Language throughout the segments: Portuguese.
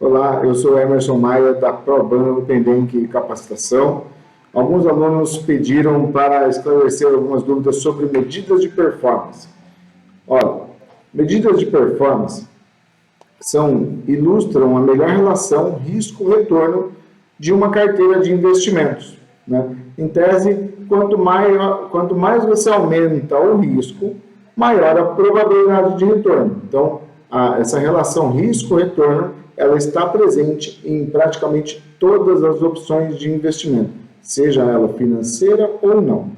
Olá, eu sou Emerson Maia, da ProBan Nubank Capacitação. Alguns alunos pediram para esclarecer algumas dúvidas sobre medidas de performance. Olha, medidas de performance ilustram a melhor relação risco-retorno de uma carteira de investimentos, né? Em tese, quanto mais você aumenta o risco, maior a probabilidade de retorno. Então, essa relação risco-retorno, ela está presente em praticamente todas as opções de investimento, seja ela financeira ou não.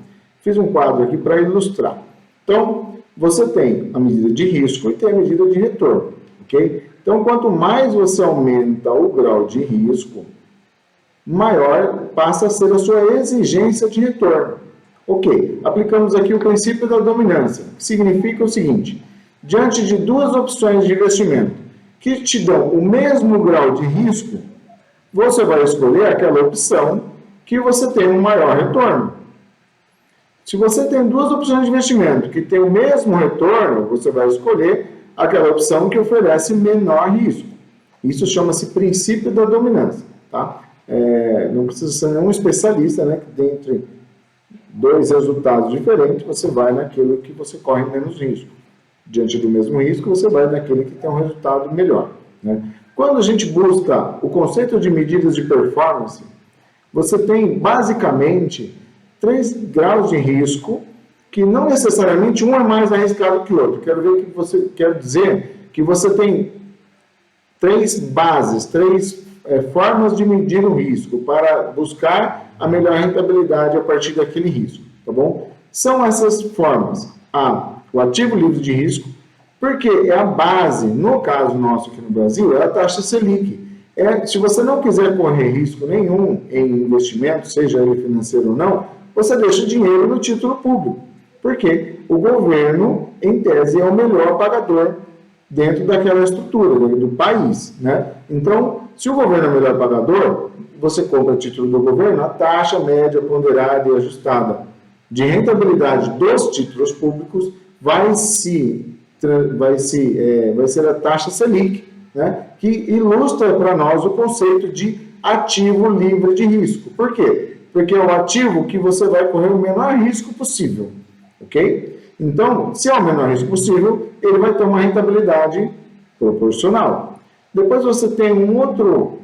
Fiz um quadro aqui para ilustrar. Então, você tem a medida de risco e tem a medida de retorno, ok? Então, quanto mais você aumenta o grau de risco, maior passa a ser a sua exigência de retorno. Ok, aplicamos aqui o princípio da dominância, que significa o seguinte: diante de duas opções de investimento que te dão o mesmo grau de risco, você vai escolher aquela opção que você tem um maior retorno. Se você tem duas opções de investimento que têm o mesmo retorno, você vai escolher aquela opção que oferece menor risco. Isso chama-se princípio da dominância, tá? Não precisa ser nenhum especialista, né? Que dentre dois resultados diferentes, você vai naquilo que você corre menos risco. Diante do mesmo risco, você vai naquele que tem um resultado melhor, né? Quando a gente busca o conceito de medidas de performance, você tem basicamente 3 graus de risco, que não necessariamente um é mais arriscado que o outro. Quero dizer que você tem 3 bases, 3 formas de medir o risco para buscar a melhor rentabilidade a partir daquele risco, tá bom? São essas formas: o ativo livre de risco, porque é a base, no caso nosso aqui no Brasil, é a taxa Selic. Se você não quiser correr risco nenhum em investimento, seja ele financeiro ou não, você deixa o dinheiro no título público, porque o governo, em tese, é o melhor pagador dentro daquela estrutura do país, né? Então, se o governo é o melhor pagador, você compra o título do governo, a taxa média ponderada e ajustada de rentabilidade dos títulos públicos vai ser a taxa Selic, né? Que ilustra para nós o conceito de ativo livre de risco. Por quê? Porque é o ativo que você vai correr o menor risco possível, ok? Então, se é o menor risco possível, ele vai ter uma rentabilidade proporcional. Depois você tem um outro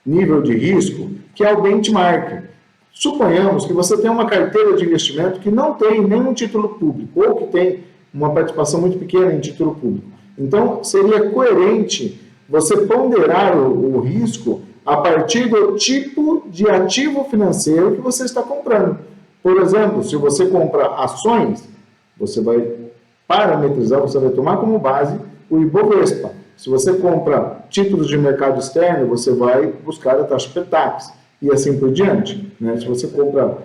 nível de risco, que é o benchmark. Suponhamos que você tem uma carteira de investimento que não tem nenhum título público, ou que tem uma participação muito pequena em título público. Então, seria coerente você ponderar o risco a partir do tipo de ativo financeiro que você está comprando. Por exemplo, se você compra ações, você vai parametrizar, você vai tomar como base o Ibovespa. Se você compra títulos de mercado externo, você vai buscar a taxa Petax e assim por diante, né? Se você compra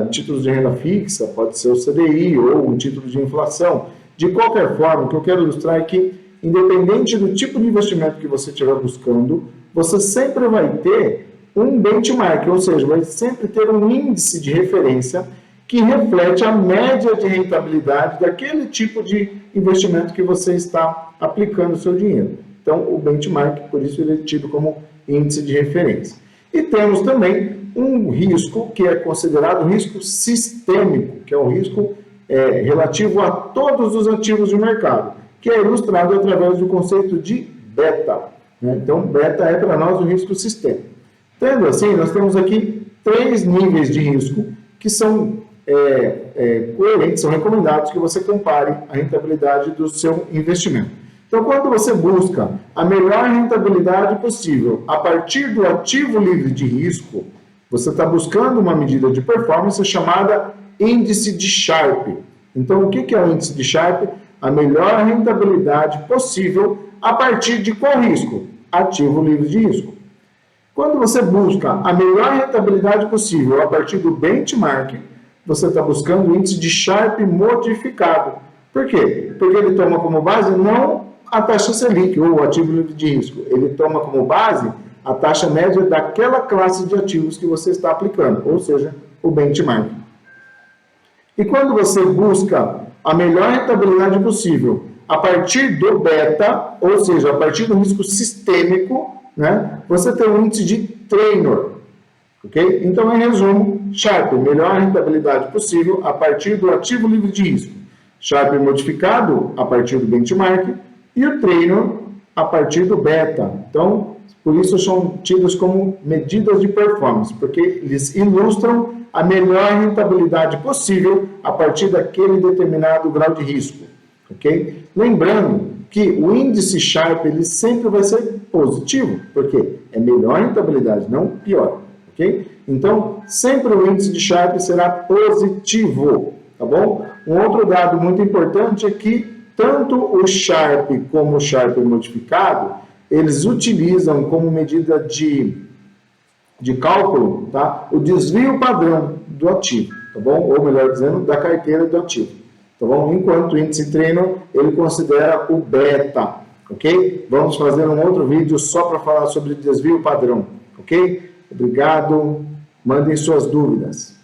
títulos de renda fixa, pode ser o CDI ou um título de inflação. De qualquer forma, o que eu quero ilustrar é que, independente do tipo de investimento que você estiver buscando, você sempre vai ter um benchmark, ou seja, vai sempre ter um índice de referência que reflete a média de rentabilidade daquele tipo de investimento que você está aplicando o seu dinheiro. Então, o benchmark, por isso, ele é tido como índice de referência. E temos também um risco que é considerado risco sistêmico, que é o risco relativo a todos os ativos de mercado, que é ilustrado através do conceito de beta, né? Então, beta é para nós o risco sistêmico. Tendo assim, nós temos aqui 3 níveis de risco que são coerentes, são recomendados que você compare a rentabilidade do seu investimento. Então, quando você busca a melhor rentabilidade possível a partir do ativo livre de risco, você está buscando uma medida de performance chamada índice de Sharpe. Então, o que é o índice de Sharpe? A melhor rentabilidade possível a partir de qual risco? Ativo livre de risco. Quando você busca a melhor rentabilidade possível a partir do benchmark, você está buscando o índice de Sharpe modificado. Por quê? Porque ele toma como base não a taxa Selic, ou o ativo livre de risco. Ele toma como base a taxa média daquela classe de ativos que você está aplicando, ou seja, o benchmark. E quando você busca a melhor rentabilidade possível a partir do beta, ou seja, a partir do risco sistêmico, né, você tem um índice de Treynor. Okay? Então, em resumo, Sharpe, melhor rentabilidade possível a partir do ativo livre de risco. Sharpe modificado a partir do benchmark e o Treynor a partir do beta. Então, por isso são tidos como medidas de performance, porque eles ilustram a melhor rentabilidade possível a partir daquele determinado grau de risco. Okay? Lembrando que o índice Sharpe ele sempre vai ser positivo, porque é melhor rentabilidade, não pior. Okay? Então, sempre o índice de Sharpe será positivo, tá bom? Um outro dado muito importante é que tanto o Sharpe como o Sharpe modificado, eles utilizam como medida de cálculo, tá? O desvio padrão do ativo, tá bom? Ou melhor dizendo, da carteira do ativo, tá bom? Enquanto o índice Treynor, ele considera o beta, ok? Vamos fazer um outro vídeo só para falar sobre desvio padrão, ok? Obrigado, mandem suas dúvidas.